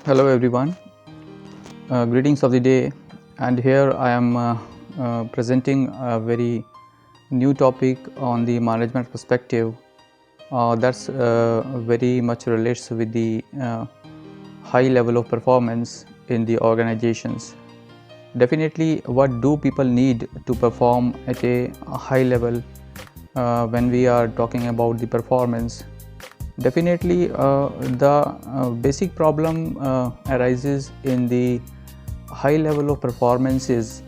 Hello everyone, greetings of the day, and here I am presenting a very new topic on the management perspective that's very much relates with the high level of performance in the organizations. Definitely, what do people need to perform at a high level when we are talking about the performance? Definitely, the basic problem arises in the high level of performances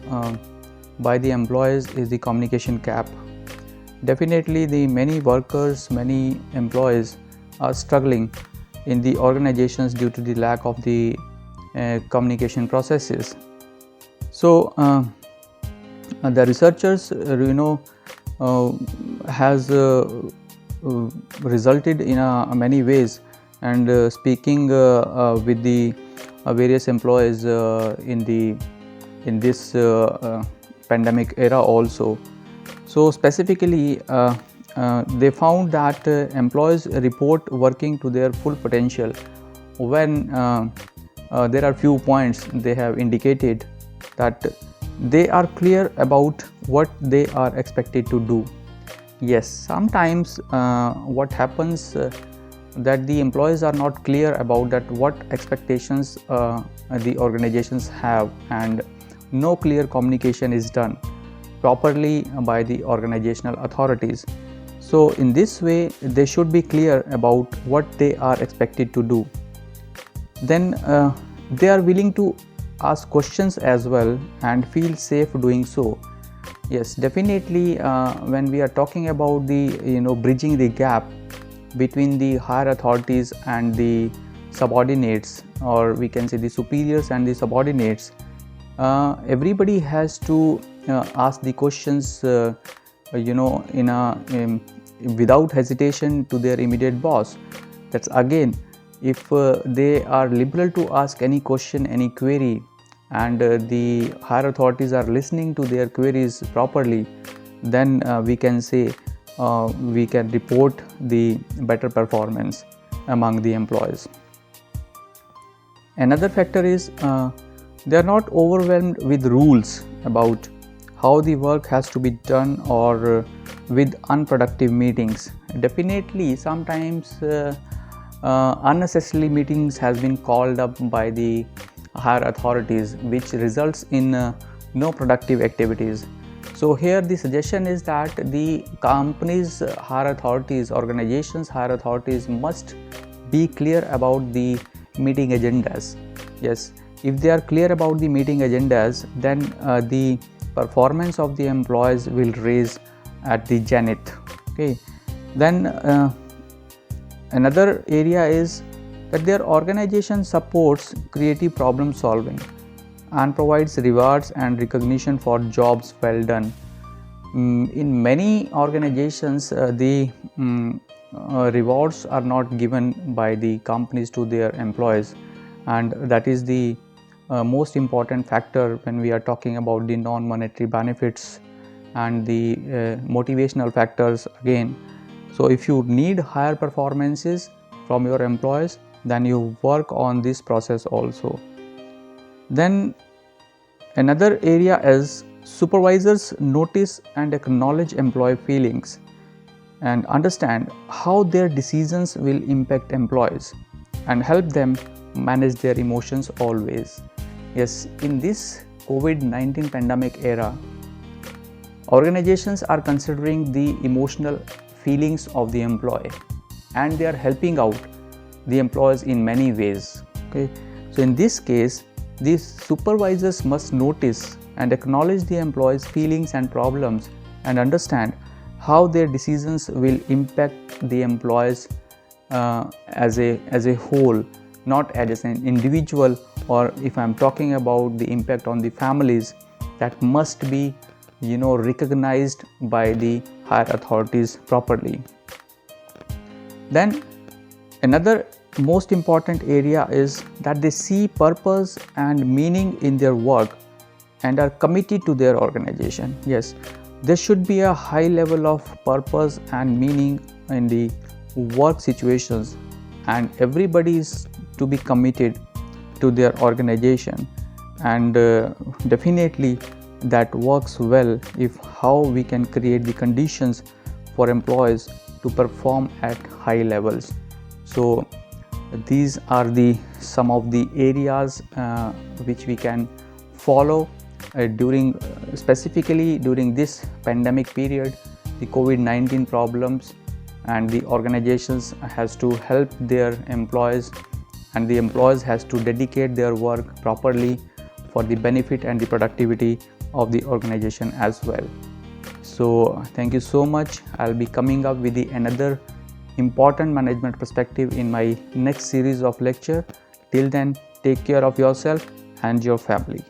by the employees is the communication gap. Definitely, the many workers, many employees are struggling in the organizations due to the lack of the communication processes. So, the researchers, uh, has resulted in many ways, and speaking with the various employees in this pandemic era also. So specifically, they found that employees report working to their full potential when there are few points they have indicated that they are clear about what they are expected to do. Yes, sometimes what happens that the employees are not clear about that what expectations the organizations have, and no clear communication is done properly by the organizational authorities. So in this way, they should be clear about what they are expected to do. Then they are willing to ask questions as well and feel safe doing so. Yes, definitely, when we are talking about the bridging the gap between the higher authorities and the subordinates, or we can say the superiors and the subordinates, everybody has to ask the questions in without hesitation to their immediate boss. That's again, if they are liberal to ask any question, any query, and the higher authorities are listening to their queries properly, then we can say we can report the better performance among the employees. Another factor is they are not overwhelmed with rules about how the work has to be done, or with unproductive meetings. Definitely, sometimes unnecessarily meetings has been called up by the higher authorities, which results in no productive activities. So here the suggestion is that the company's higher authorities, organizations higher authorities must be clear about the meeting agendas. Yes, if they are clear about the meeting agendas, then the performance of the employees will raise at the zenith. Okay, then another area is that their organization supports creative problem solving and provides rewards and recognition for jobs well done. In many organizations, the rewards are not given by the companies to their employees, and that is the most important factor when we are talking about the non-monetary benefits and the motivational factors again. So if you need higher performances from your employees, then you work on this process also. Then another area is supervisors notice and acknowledge employee feelings and understand how their decisions will impact employees and help them manage their emotions always. Yes, in this COVID-19 pandemic era, organizations are considering the emotional feelings of the employee, and they are helping out the employees in many ways. Okay, so in this case, these supervisors must notice and acknowledge the employees' feelings and problems and understand how their decisions will impact the employees as a whole, not as an individual, or if I'm talking about the impact on the families, that must be recognized by the higher authorities properly. Then another most important area is that they see purpose and meaning in their work and are committed to their organization. Yes, there should be a high level of purpose and meaning in the work situations, and everybody is to be committed to their organization, and definitely that works well if how we can create the conditions for employees to perform at high levels. So these are the some of the areas which we can follow during specifically during this pandemic period, the COVID-19 problems, and the organizations has to help their employees, and the employees has to dedicate their work properly for the benefit and the productivity of the organization as well. So thank you so much. I'll be coming up with another important management perspective in my next series of lecture. Till then, take care of yourself and your family.